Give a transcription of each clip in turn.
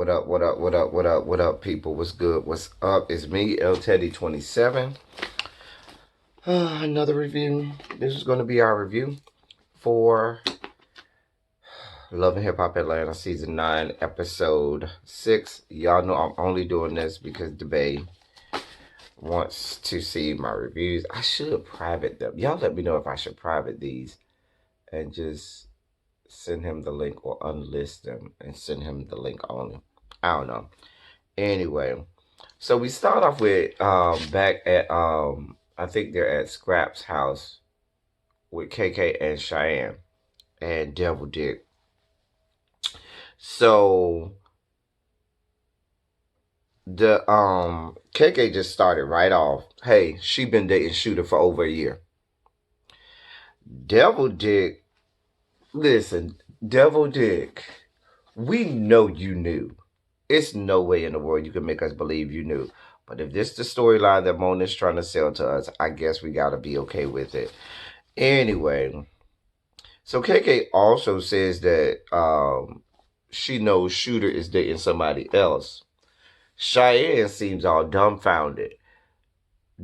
What up? What up? What up? What up? What up, people? What's good? What's up? It's me, L Teddy 27. Another review. This is going to be our review for Love and Hip Hop Atlanta Season 9, Episode 6. Y'all know I'm only doing this because DeBay wants to see my reviews. I should private them. Y'all let me know if I should private these and just send him the link or unlist them and send him the link only. I don't know. Anyway, so we start off with back at I think they're at Scrap's house with KK and Cheyenne and Devil Dick. So the KK just started right off. Hey, she been dating Shooter for over a year. Devil Dick, listen, Devil Dick, we know you knew. It's no way in the world you can make us believe you knew. But if this is the storyline that Mona's trying to sell to us, I guess we got to be okay with it. Anyway, so KK also says that she knows Shooter is dating somebody else. Cheyenne seems all dumbfounded.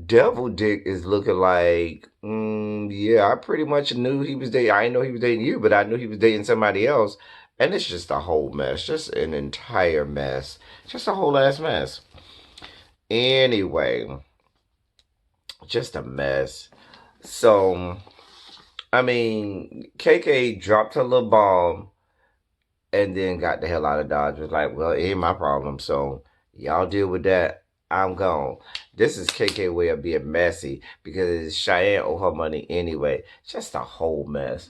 Devil Dick is looking like, yeah, I pretty much knew he was dating. I didn't know he was dating you, but I knew he was dating somebody else. And it's just a whole mess. Just an entire mess. Just a whole ass mess. Anyway, just a mess. So, I mean, KK dropped her little bomb and then got the hell out of Dodge. Was like, well, it ain't my problem. So, y'all deal with that. I'm gone. This is KK way of being messy because Cheyenne owe her money anyway. Just a whole mess.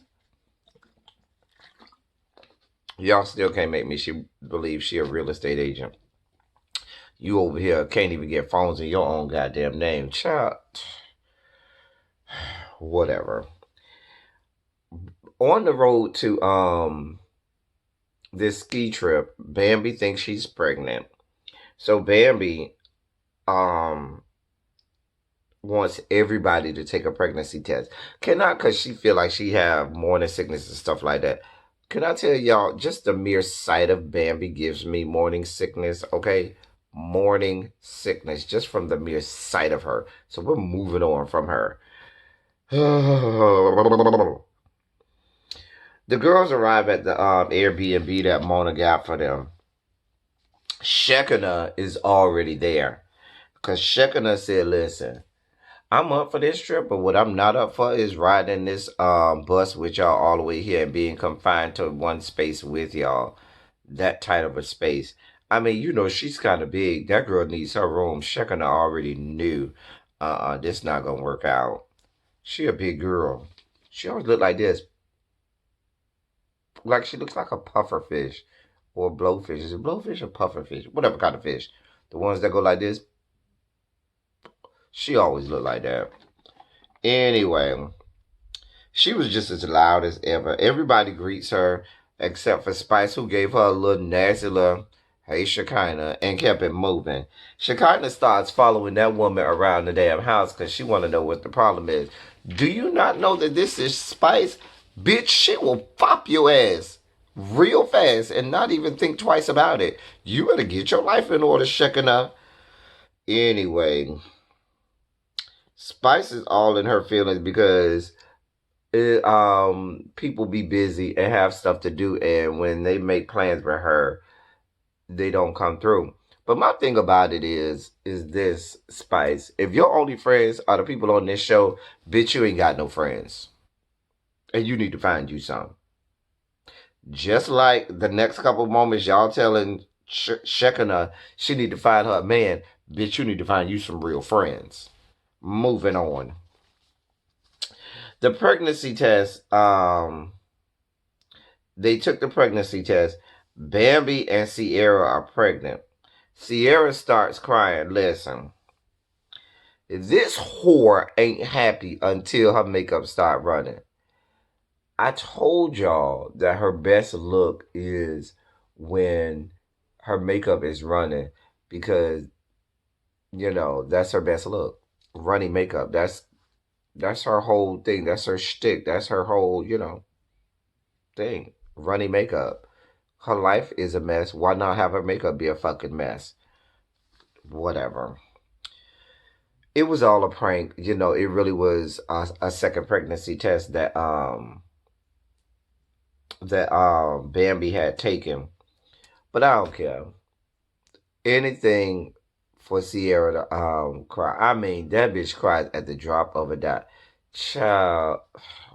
Y'all still can't make me believe she a real estate agent. You over here can't even get phones in your own goddamn name. Child. Whatever. On the road to this ski trip, Bambi thinks she's pregnant. So Bambi wants everybody to take a pregnancy test. Cannot, because she feel like she have morning sickness and stuff like that. Can I tell y'all, just the mere sight of Bambi gives me morning sickness, okay? Morning sickness, just from the mere sight of her. So we're moving on from her. The girls arrive at the Airbnb that Mona got for them. Shekinah is already there. Because Shekinah said, listen, I'm up for this trip, but what I'm not up for is riding this bus with y'all all the way here and being confined to one space with y'all. That tight of a space. I mean, you know, she's kind of big. That girl needs her room. Shekinah already knew this not going to work out. She a big girl. She always look like this. Like she looks like a puffer fish or a blowfish. Is it blowfish or puffer fish? Whatever kind of fish. The ones that go like this. She always looked like that. Anyway, she was just as loud as ever. Everybody greets her except for Spice, who gave her a little nasty little, hey, Shekinah, and kept it moving. Shekinah starts following that woman around the damn house because she want to know what the problem is. Do you not know that this is Spice? Bitch, she will pop your ass real fast and not even think twice about it. You better get your life in order, Shekinah. Anyway, Spice is all in her feelings because people be busy and have stuff to do, and when they make plans for her, they don't come through. But my thing about it is this, Spice. If your only friends are the people on this show, bitch, you ain't got no friends. And you need to find you some. Just like the next couple of moments, y'all telling Shekinah she need to find her a man, bitch, you need to find you some real friends. Moving on. The pregnancy test, they took the pregnancy test. Bambi and Sierra are pregnant. Sierra starts crying. Listen, this whore ain't happy until her makeup start running. I told y'all that her best look is when her makeup is running because, you know, that's her best look. Running makeup. That's her whole thing. That's her shtick. That's her whole, you know, thing. Running makeup. Her life is a mess. Why not have her makeup be a fucking mess? Whatever. It was all a prank. It really was a second pregnancy test that Bambi had taken. But I don't care. Anything for Sierra to cry. I mean, that bitch cried at the drop of a dot. Child,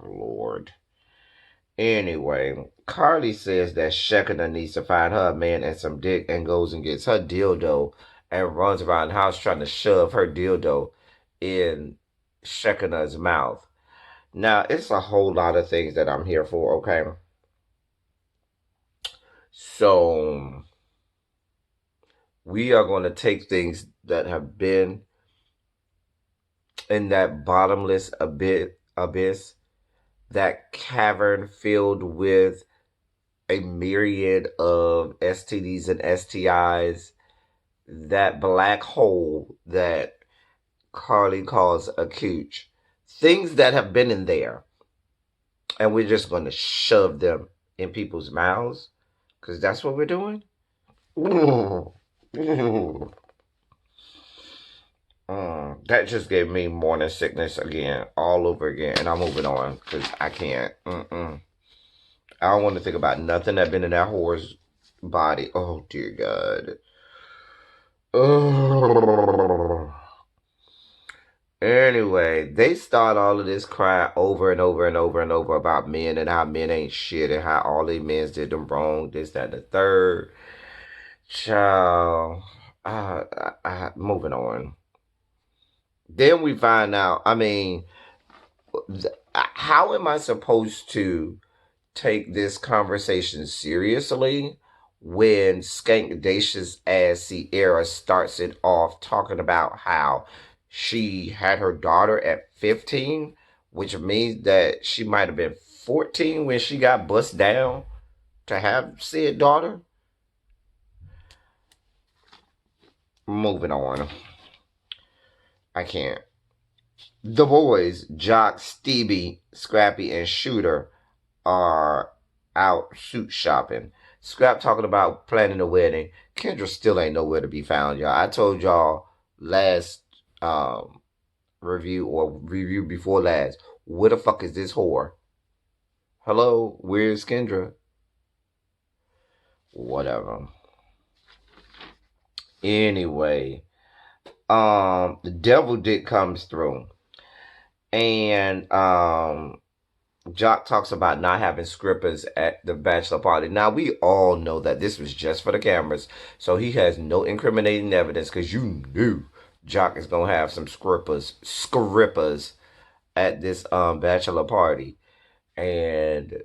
Lord. Anyway, Carly says that Shekinah needs to find her a man and some dick and goes and gets her dildo and runs around the house trying to shove her dildo in Shekinah's mouth. Now, it's a whole lot of things that I'm here for, okay? So, we are going to take things that have been in that bottomless abyss, that cavern filled with a myriad of STDs and STIs, that black hole that Carly calls a cooch. Things that have been in there, and we're just going to shove them in people's mouths because that's what we're doing. That just gave me morning sickness again, all over again, and I'm moving on because I can't. I don't want to think about nothing that been in that whore's body. Oh dear God. Oh. Anyway, they start all of this crying over and over and over and over about men and how men ain't shit and how all these men did them wrong, this, that, and the third. Child, moving on. Then we find out, I mean, how am I supposed to take this conversation seriously when skankdacious ass Sierra starts it off talking about how she had her daughter at 15, which means that she might have been 14 when she got bust down to have said daughter. Moving on. I can't. The boys, Jock, Stevie, Scrappy, and Shooter, are out shoot shopping. Scrap talking about planning a wedding. Kendra still ain't nowhere to be found, y'all. I told y'all last review before last. Where the fuck is this whore? Hello, where's Kendra? Whatever. Anyway, the devil dick comes through, and Jock talks about not having scrippers at the bachelor party. Now, we all know that this was just for the cameras, so he has no incriminating evidence because you knew Jock is going to have some scrippers at this bachelor party. And,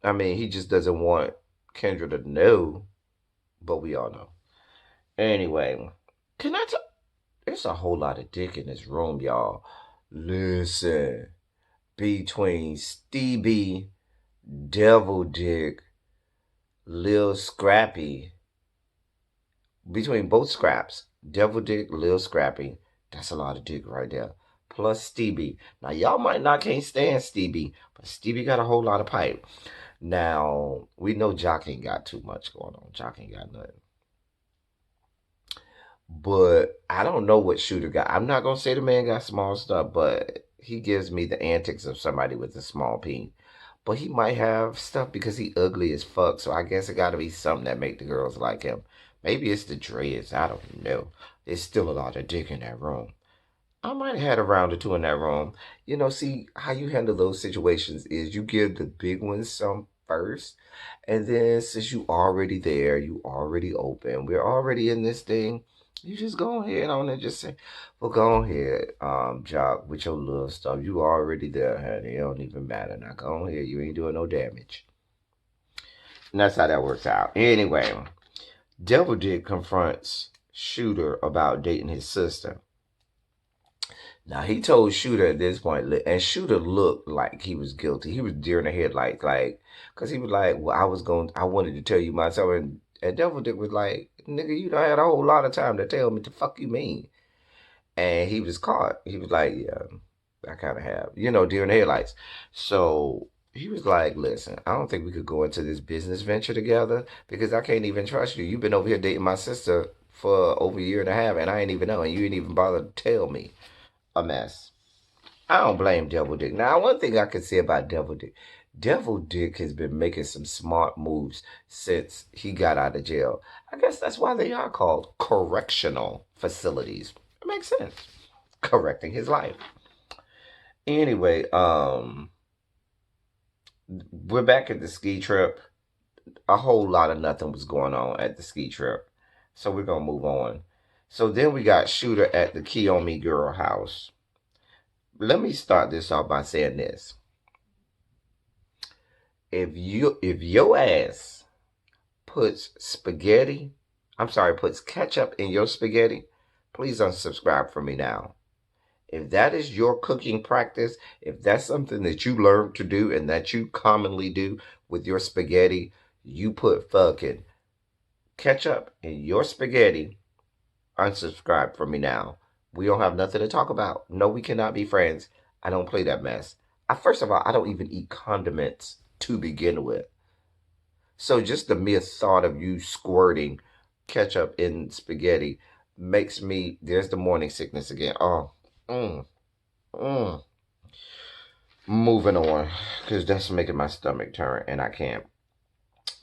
I mean, he just doesn't want Kendra to know, but we all know. Anyway, can I tell? There's a whole lot of dick in this room, y'all. Listen. Between Stevie, Devil Dick, Lil Scrappy, between both Scraps, Devil Dick, Lil Scrappy, that's a lot of dick right there. Plus Stevie. Now, y'all might not can't stand Stevie, but Stevie got a whole lot of pipe. Now, we know Jock ain't got too much going on. Jock ain't got nothing. But I don't know what Shooter got. I'm not going to say the man got small stuff, but he gives me the antics of somebody with a small peen. But he might have stuff because he ugly as fuck. So I guess it got to be something that make the girls like him. Maybe it's the dreads. I don't know. There's still a lot of dick in that room. I might have had a round or two in that room. See how you handle those situations is you give the big ones some first. And then since you already there, you already open, we're already in this thing. You just go ahead on and just say, well, go ahead, Jock, with your little stuff. You already there, honey. It don't even matter. Now go ahead. You ain't doing no damage. And that's how that works out. Anyway, Devil Dick confronts Shooter about dating his sister. Now he told Shooter at this point, and Shooter looked like he was guilty. He was deer in the headlights, because he was like, "Well, I wanted to tell you myself," and Devil Dick was like, "Nigga, you done had a whole lot of time to tell me. The fuck you mean?" And he was caught. He was like, "Yeah, I kind of have, deer in the headlights." So he was like, listen, I don't think we could go into this business venture together because I can't even trust you. You've been over here dating my sister for over a year and a half, and I ain't even know, and you ain't even bothered to tell me. A mess. I don't blame Devil Dick. Now, one thing I can say about Devil Dick has been making some smart moves since he got out of jail. I guess that's why they are called correctional facilities. It makes sense. Correcting his life. Anyway, we're back at the ski trip. A whole lot of nothing was going on at the ski trip. So we're gonna move on. So then we got Shooter at the Kiyomi girl house. Let me start this off by saying this. If your ass puts ketchup in your spaghetti, please unsubscribe from me now. If that is your cooking practice, if that's something that you learned to do and that you commonly do with your spaghetti, you put fucking ketchup in your spaghetti, unsubscribe from me now. We don't have nothing to talk about. No, we cannot be friends. I don't play that mess. First of all, I don't even eat condiments to begin with. So just the mere thought of you squirting ketchup in spaghetti makes me, there's the morning sickness again. Oh, mm, mm. Moving on, because that's making my stomach turn and I can't.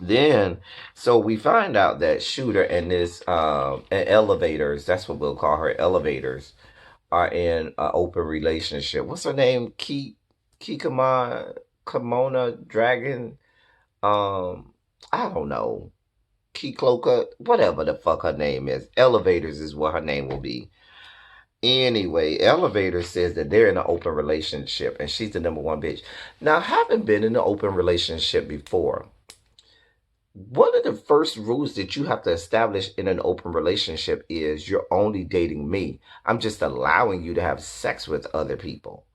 Then, so we find out that Shooter and this elevators, that's what we'll call her, elevators, are in an open relationship. What's her name? Kimona Dragon. I don't know. Keycloaker, whatever the fuck her name is. Elevators is what her name will be. Anyway, Elevator says that they're in an open relationship and she's the number one bitch. Now, having been in an open relationship before, one of the first rules that you have to establish in an open relationship is you're only dating me. I'm just allowing you to have sex with other people.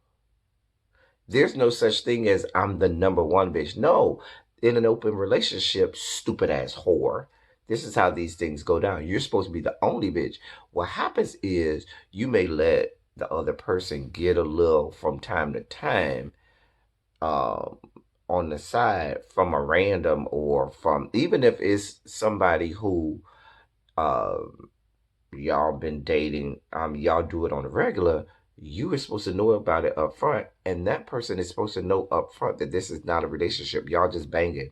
There's no such thing as I'm the number one bitch. No, in an open relationship, stupid ass whore. This is how these things go down. You're supposed to be the only bitch. What happens is you may let the other person get a little from time to time um, on the side from a random or from, even if it's somebody who uh, y'all been dating, y'all do it on a regular, you are supposed to know about it up front, and that person is supposed to know up front that this is not a relationship. Y'all just banging.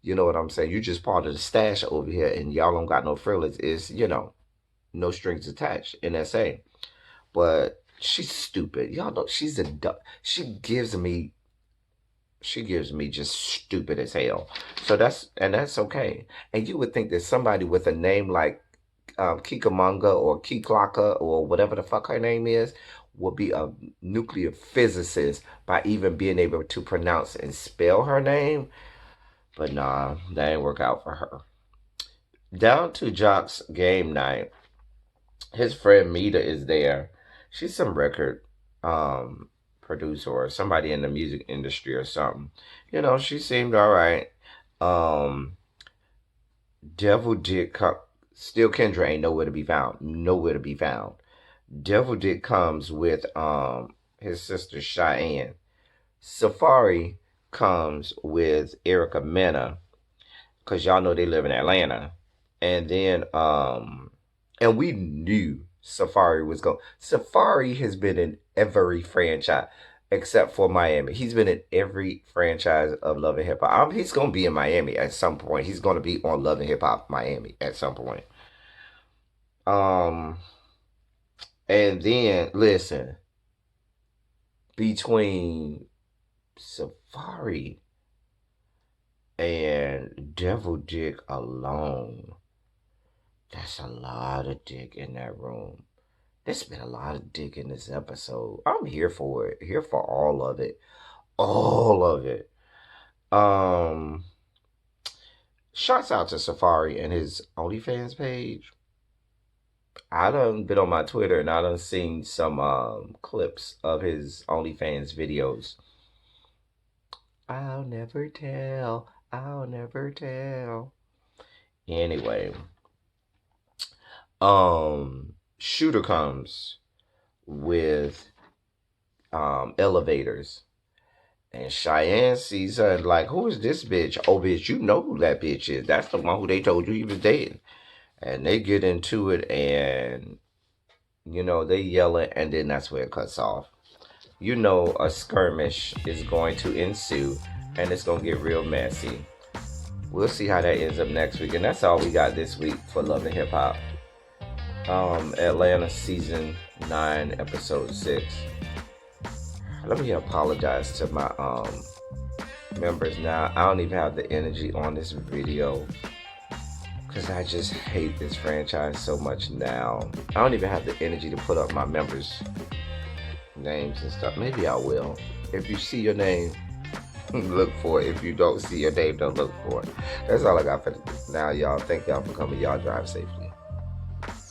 You know what I'm saying? You just part of the stash over here, and y'all don't got no frills. It's, no strings attached. NSA. But she's stupid. Y'all know she's a she gives me just stupid as hell. So that's okay. And you would think that somebody with a name like Kikamanga or Kiklaka or whatever the fuck her name is will be a nuclear physicist by even being able to pronounce and spell her name. But nah, that ain't work out for her. Down to Jock's game night. His friend Mita is there. She's some record um producer or somebody in the music industry or something. She seemed all right. Um Devil Dick still Kendra ain't nowhere to be found. Nowhere to be found. Devil Dick comes with his sister Cheyenne. Safari comes with Erica Mena, because y'all know they live in Atlanta. And then and we knew Safari was going. Safari has been in every franchise except for Miami. He's been in every franchise of Love and Hip Hop. He's gonna be in Miami at some point. He's gonna be on Love and Hip Hop Miami at some point. Um, and then listen, between Safari and Devil Dick alone, that's a lot of dick in that room. There's been a lot of dick in this episode. I'm here for it. Here for all of it. All of it. Um Shouts out to Safari and his OnlyFans page. I done been on my Twitter and I done seen some clips of his OnlyFans videos. I'll never tell. I'll never tell. Anyway, Shooter comes with elevators, And Cheyenne sees her and like, who is this bitch? Oh, bitch, you know who that bitch is. That's the one who they told you he was dating. And they get into it and, they yell it and then that's where it cuts off. A skirmish is going to ensue and it's going to get real messy. We'll see how that ends up next week. And that's all we got this week for Love and Hip Hop. Atlanta season 9, episode 6. Let me apologize to my members now. I don't even have the energy on this video because I just hate this franchise so much now. I don't even have the energy to put up my members' names and stuff. Maybe I will. If you see your name, look for it. If you don't see your name, don't look for it. That's all I got for now, y'all. Thank y'all for coming. Y'all drive safely.